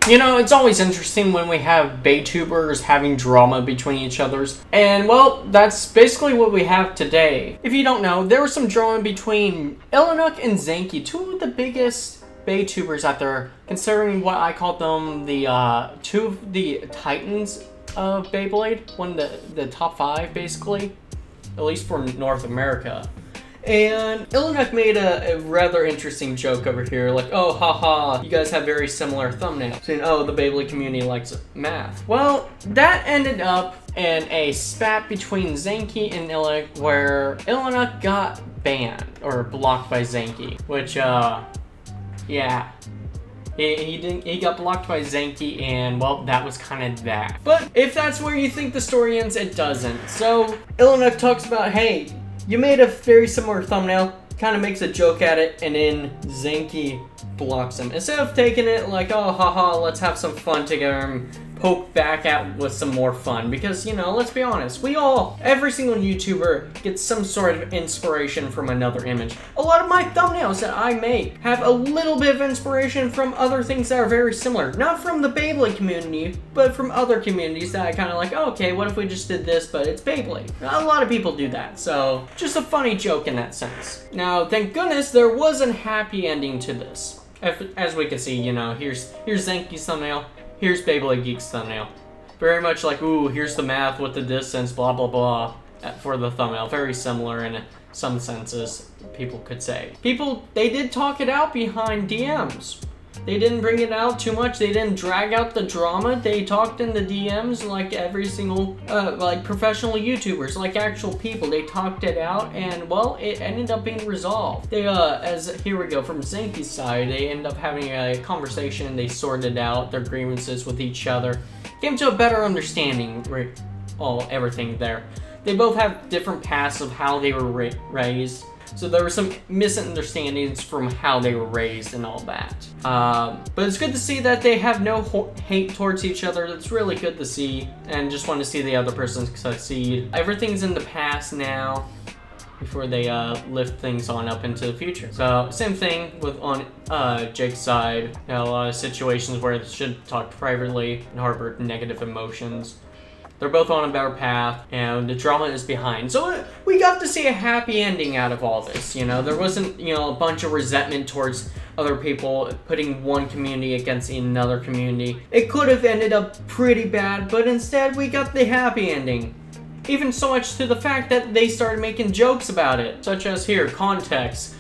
You know, it's always interesting when we have Baytubers having drama between each others. And, well, that's basically what we have today. If you don't know, there was some drama between Illinuk and Zanky, two of the biggest Baytubers out there, considering what I call them the, two of the titans of Beyblade. One of the top 5, basically. At least for North America. And Illinuk made a rather interesting joke over here, like, oh, haha, you guys have very similar thumbnails. Saying, oh, the Beyblade community likes math. Well, that ended up in a spat between Zanky and Illinuk, where Illinuk got banned, or blocked by Zanky, which, yeah. He got blocked by Zanky, and, well, that was kind of that. But if that's where you think the story ends, it doesn't. So, Illinuk talks about, hey, you made a very similar thumbnail, kind of makes a joke at it, and then Zanky blocks him. Instead of taking it like, oh, haha, let's have some fun together and poke back at with some more fun. Because, you know, let's be honest, every single YouTuber gets some sort of inspiration from another image. A lot of my thumbnails that I make have a little bit of inspiration from other things that are very similar. Not from the Beyblade community, but from other communities that I kind of like, oh, okay, what if we just did this, but it's Beyblade? A lot of people do that, so just a funny joke in that sense. Now, thank goodness there was a happy ending to this. As we can see, you know, here's Zanky's thumbnail. Here's Beyblade Geek's thumbnail. Very much like, ooh, here's the math with the distance, blah, blah, blah, for the thumbnail. Very similar in some senses, people could say. They did talk it out behind DMs. They didn't bring it out too much. They didn't drag out the drama. They talked in the DMs like every single, like professional YouTubers, like actual people. They talked it out, and well, it ended up being resolved. They, here we go, from Zanky's side, they ended up having a conversation. They sorted out their grievances with each other. Came to a better understanding, everything there. They both have different paths of how they were raised. So there were some misunderstandings from how they were raised and all that. But it's good to see that they have no hate towards each other. That's really good to see, and just want to see the other person succeed. Everything's in the past now, before they lift things on up into the future. So same thing with on Jake's side. You know, a lot of situations where they should talk privately and harbor negative emotions. They're both on a better path, and the drama is behind. So we got to see a happy ending out of all this, you know? There wasn't, you know, a bunch of resentment towards other people, putting one community against another community. It could have ended up pretty bad, but instead we got the happy ending. Even so much to the fact that they started making jokes about it, such as here, context.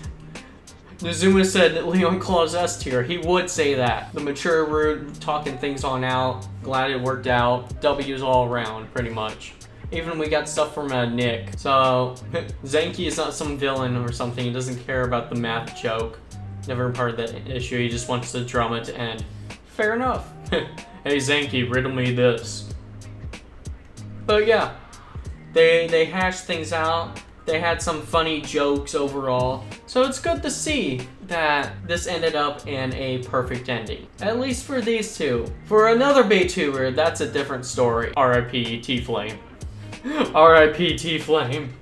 Nozuma said that Leon Claw's S tier. He would say that. The mature route, talking things on out. Glad it worked out. W's all around, pretty much. Even we got stuff from Nick. So, Zanky is not some villain or something. He doesn't care about the math joke. Never part of that issue. He just wants the drama to end. Fair enough. Hey Zanky, riddle me this. But yeah, they hashed things out. They had some funny jokes overall. So it's good to see that this ended up in a perfect ending. At least for these two. For another Baytuber, that's a different story. R.I.P. T-Flame. R.I.P. T-Flame.